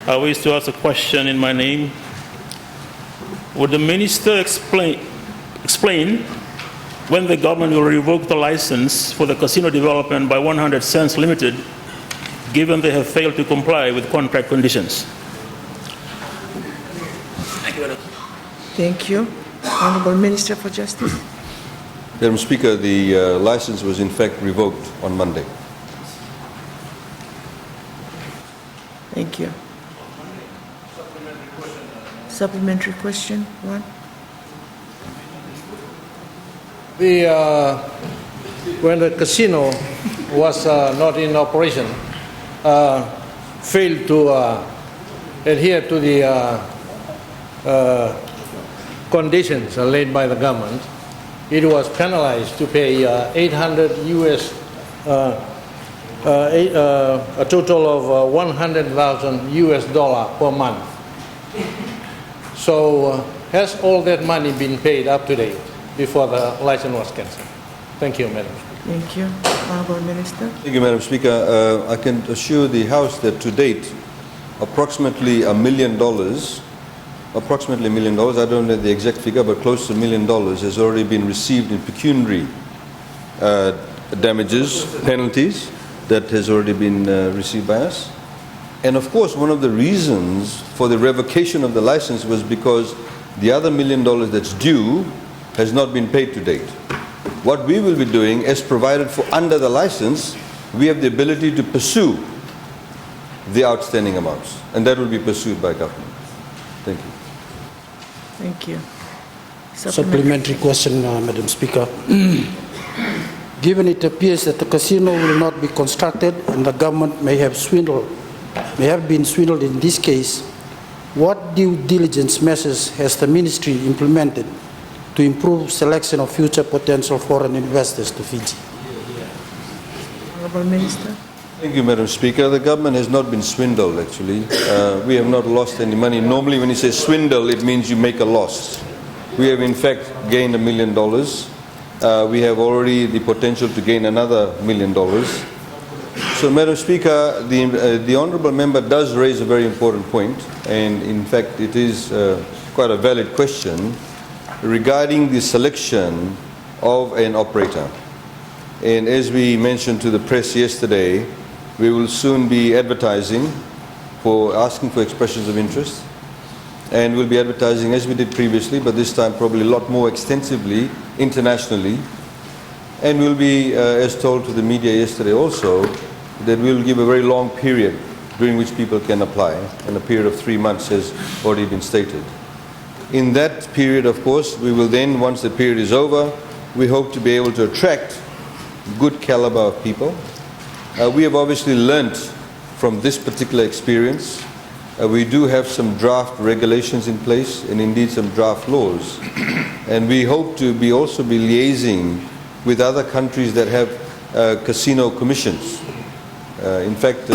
I wish to ask a question in my name. Would the minister explain when the government will revoke the license for the casino development by 100 Cents Limited, given they have failed to comply with contract conditions? Thank you, Madam. Thank you. Honorable Minister for Justice. Madam Speaker, the license was in fact revoked on Monday. Thank you. Supplementary question, one. When the casino was not in operation, failed to adhere to the conditions laid by the government, it was penalized to pay a total of $100,000 per month. So has all that money been paid up to date before the license was cancelled? Thank you, Madam Speaker. Thank you. Honorable Minister. Thank you, Madam Speaker. I can assure the House that to date, approximately $1 million, I don't know the exact figure, but close to $1 million has already been received in pecuniary damages, penalties, that has already been received by us. And of course, one of the reasons for the revocation of the license was because the other $1 million that's due has not been paid to date. What we will be doing, as provided for under the license, we have the ability to pursue the outstanding amounts, and that will be pursued by government. Thank you. Thank you. Supplementary question, Madam Speaker. Given it appears that the casino will not be constructed and the government may have been swindled in this case, what due diligence measures has the ministry implemented to improve selection of future potential foreign investors to Fiji? Honorable Minister. Thank you, Madam Speaker. The government has not been swindled, actually. We have not lost any money. Normally, when you say swindle, it means you make a loss. We have, in fact, gained $1 million. We have already the potential to gain another $1 million. So, Madam Speaker, the honourable member does raise a very important point, and in fact it is quite a valid question regarding the selection of an operator. And as we mentioned to the press yesterday, we will soon be advertising asking for expressions of interest, and we'll be advertising as we did previously, but this time probably a lot more extensively internationally. And we'll be, as told to the media yesterday also, that we'll give a very long period during which people can apply, and a period of 3 months has already been stated. In that period, of course, we will then, once the period is over, we hope to be able to attract good caliber of people. We have obviously learnt from this particular experience. We do have some draft regulations in place, and indeed some draft laws. And we hope to also be liaising with other countries that have casino commissions. In fact,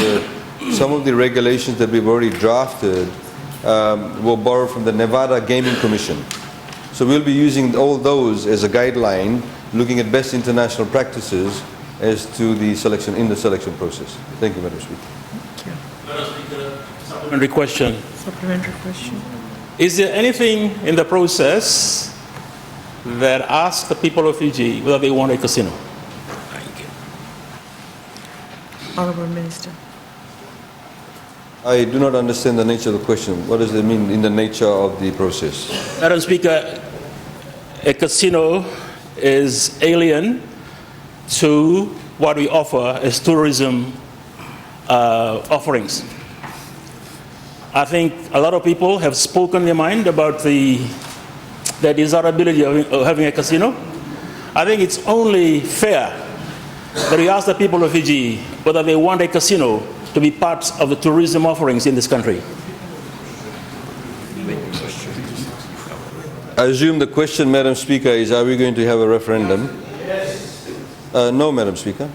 some of the regulations that we've already drafted were borrowed from the Nevada Gaming Commission. So we'll be using all those as a guideline, looking at best international practices as to the selection process. Thank you, Madam Speaker. Thank you. Madam Speaker, supplementary question. Supplementary question. Is there anything in the process that asks the people of Fiji whether they want a casino? Thank you. Honorable Minister. I do not understand the nature of the question. What does it mean in the nature of the process? Madam Speaker, a casino is alien to what we offer as tourism offerings. I think a lot of people have spoken their mind about the desirability of having a casino. I think it's only fair that we ask the people of Fiji whether they want a casino to be part of the tourism offerings in this country. I assume the question, Madam Speaker, is are we going to have a referendum? Yes. No, Madam Speaker.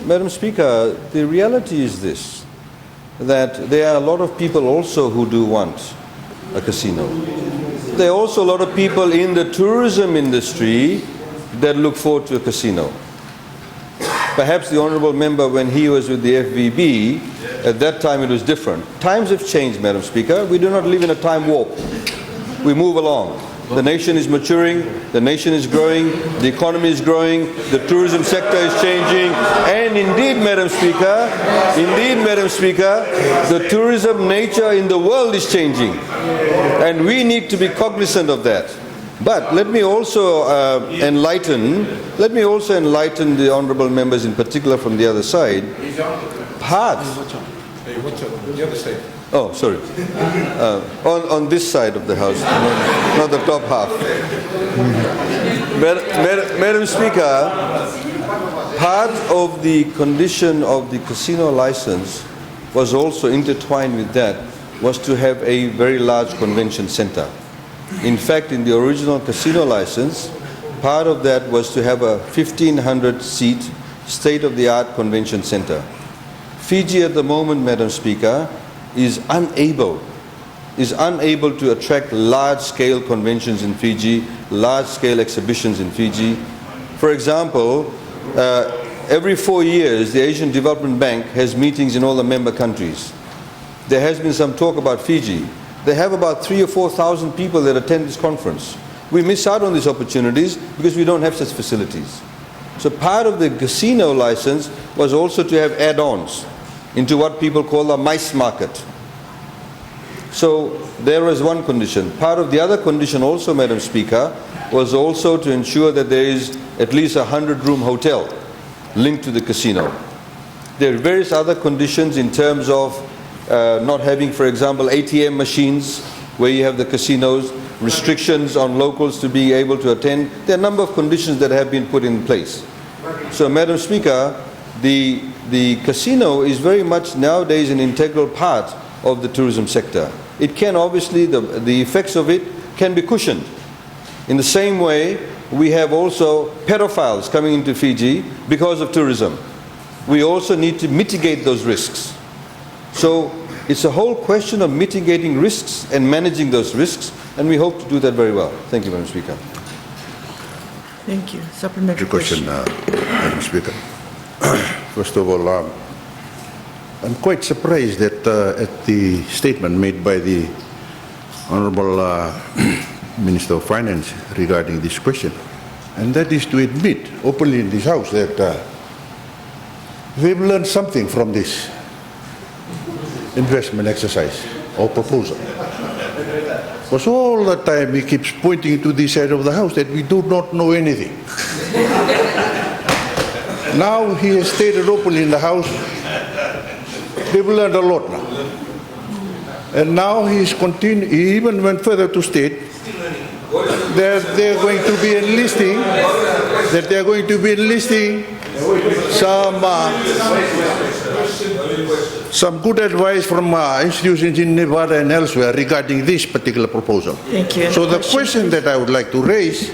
Madam Speaker, the reality is this, that there are a lot of people also who do want a casino. There are also a lot of people in the tourism industry that look forward to a casino. Perhaps the honourable member, when he was with the FVB, at that time it was different. Times have changed, Madam Speaker. We do not live in a time warp. We move along. The nation is maturing, the nation is growing, the economy is growing, the tourism sector is changing, and indeed, Madam Speaker, the tourism nature in the world is changing. And we need to be cognizant of that. But let me also enlighten the honourable members, in particular from the other side. Oh, sorry. On this side of the house, not the top half. Madam Speaker, part of the condition of the casino license was also intertwined with that, was to have a very large convention center. In fact, in the original casino license, part of that was to have a 1,500-seat state-of-the-art convention center. Fiji at the moment, Madam Speaker, is unable to attract large-scale conventions in Fiji, large-scale exhibitions in Fiji. For example, every 4 years, the Asian Development Bank has meetings in all the member countries. There has been some talk about Fiji. They have about 3,000 or 4,000 people that attend this conference. We miss out on these opportunities because we don't have such facilities. So part of the casino license was also to have add-ons into what people call the mice market. So there was one condition. Part of the other condition also, Madam Speaker, was also to ensure that there is at least a 100-room hotel linked to the casino. There are various other conditions in terms of not having, for example, ATM machines where you have the casinos, restrictions on locals to be able to attend. There are a number of conditions that have been put in place. So, Madam Speaker, the casino is very much nowadays an integral part of the tourism sector. It can obviously, the effects of it can be cushioned. In the same way, we have also pedophiles coming into Fiji because of tourism. We also need to mitigate those risks. So it's a whole question of mitigating risks and managing those risks, and we hope to do that very well. Thank you, Madam Speaker. Thank you. Supplementary Question, Madam Speaker. First of all, I'm quite surprised that at the statement made by the Honourable Minister of Finance regarding this question, and that is to admit openly in this House that they've learned something from this investment exercise or proposal. Because all the time he keeps pointing to this side of the House that we do not know anything. Now he has stated openly in the House, they've learned a lot now. And now he even went further to state that they're going to be enlisting, some good advice from institutions in Nevada and elsewhere regarding this particular proposal. Thank you. So the question that I would like to raise,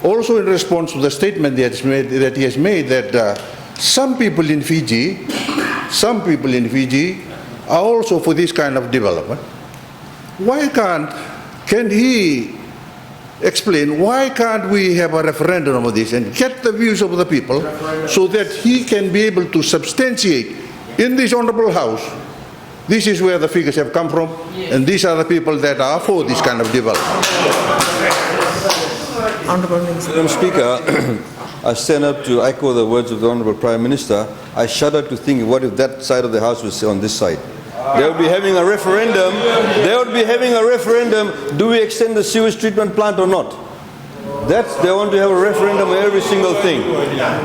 also in response to the statement that he has made that some people in Fiji are also for this kind of development. Can he explain why can't we have a referendum on this and get the views of the people so that he can be able to substantiate in this honourable House, this is where the figures have come from, and these are the people that are for this kind of development. Honourable Minister. Madam Speaker, I stand up to echo the words of the Honourable Prime Minister. I shudder to think, what if that side of the House was on this side? They would be having a referendum. Do we extend the sewage treatment plant or not? They want to have a referendum on every single thing.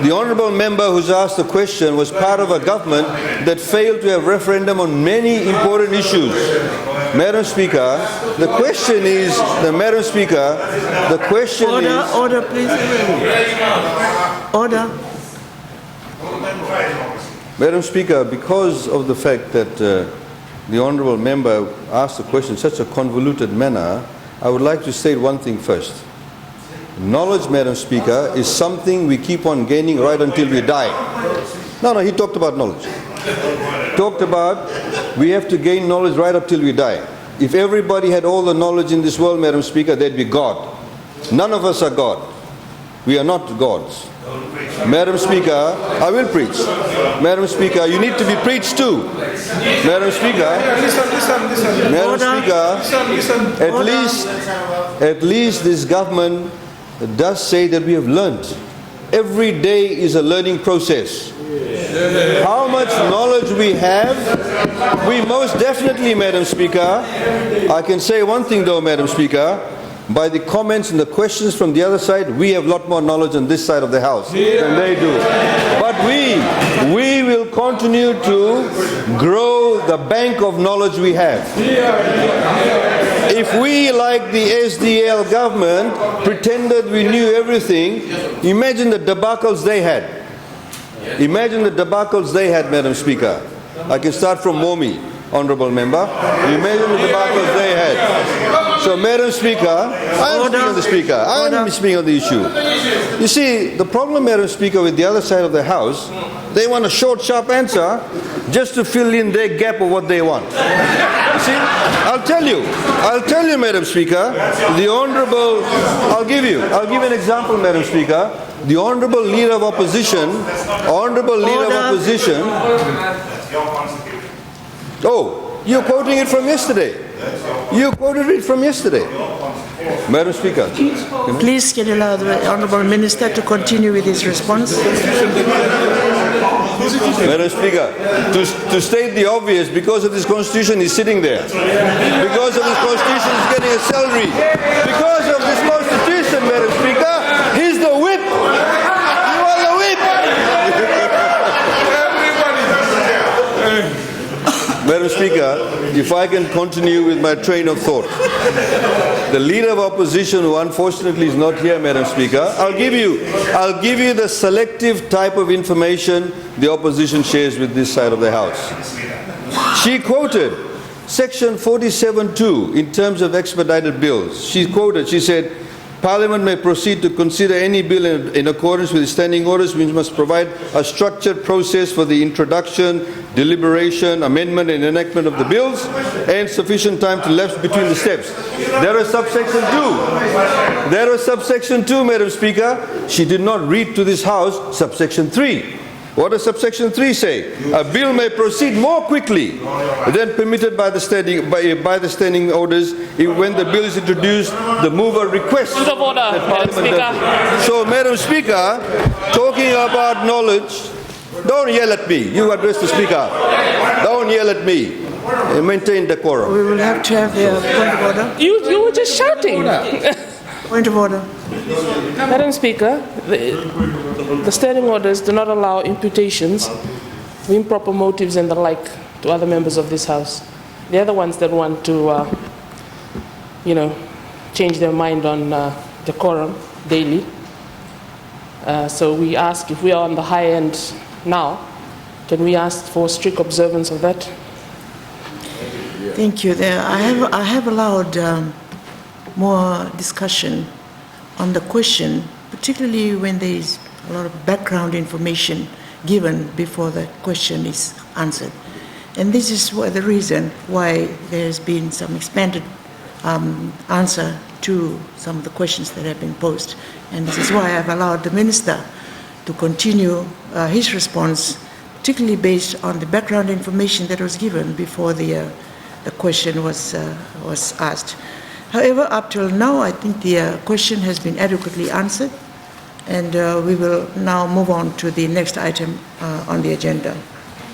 The honourable member who's asked the question was part of a government that failed to have referendum on many important issues. Madam Speaker, the question is, Order, please. Order. Madam Speaker, because of the fact that the honourable member asked the question in such a convoluted manner, I would like to state one thing first. Knowledge, Madam Speaker, is something we keep on gaining right until we die. No, he talked about knowledge. Talked about we have to gain knowledge right up till we die. If everybody had all the knowledge in this world, Madam Speaker, there'd be God. None of us are God. We are not gods. Madam Speaker, I will preach. Madam Speaker, you need to be preached to. Madam Speaker, Madam Speaker, at least this government does say that we have learned. Every day is a learning process. How much knowledge we have, we most definitely, Madam Speaker, I can say one thing though, Madam Speaker, by the comments and the questions from the other side, we have a lot more knowledge on this side of the House than they do. But we will continue to grow the bank of knowledge we have. If we, like the SDL government, pretended we knew everything, imagine the debacles they had. Imagine the debacles they had, Madam Speaker. I can start from Momi, Honourable Member. Imagine the debacles they had. So, Madam Speaker, I am speaking on the Speaker. I am speaking on the issue. You see, the problem, Madam Speaker, with the other side of the House, they want a short, sharp answer just to fill in their gap of what they want. You see, I'll tell you, Madam Speaker, the Honourable, I'll give you an example, Madam Speaker. The Honourable Leader of Opposition, oh, you're quoting it from yesterday. You quoted it from yesterday. Madam Speaker. Please can you allow the Honourable Minister to continue with his response? Madam Speaker, to state the obvious, because of this constitution he's sitting there. Because of this constitution he's getting a salary. Because of this constitution, Madam Speaker, he's the whip. You are the whip. Madam Speaker, if I can continue with my train of thought. The Leader of Opposition, who unfortunately is not here, Madam Speaker, I'll give you the selective type of information the opposition shares with this side of the House. She quoted Section 47(2) in terms of expedited bills. She said, Parliament may proceed to consider any bill in accordance with the standing orders, which must provide a structured process for the introduction, deliberation, amendment and enactment of the bills, and sufficient time to elapse between the steps. There is subsection 2. There is subsection 2, Madam Speaker. She did not read to this House subsection 3. What does subsection 3 say? A bill may proceed more quickly than permitted by the standing orders when the bill is introduced. The mover requests that Parliament does. So, Madam Speaker, talking about knowledge, don't yell at me. You address the Speaker. Don't yell at me. Maintain decorum. We will have to have a point of order. You were just shouting. Point of order. Madam Speaker, the standing orders do not allow imputations of improper motives and the like to other members of this House. They're the ones that want to, change their mind on decorum daily. So we ask, if we are on the high end now, can we ask for strict observance of that? Thank you. I have allowed more discussion on the question, particularly when there is a lot of background information given before the question is answered. And this is the reason why there has been some expanded answer to some of the questions that have been posed. And this is why I've allowed the Minister to continue his response, particularly based on the background information that was given before the question was asked. However, up till now, I think the question has been adequately answered, and we will now move on to the next item on the agenda.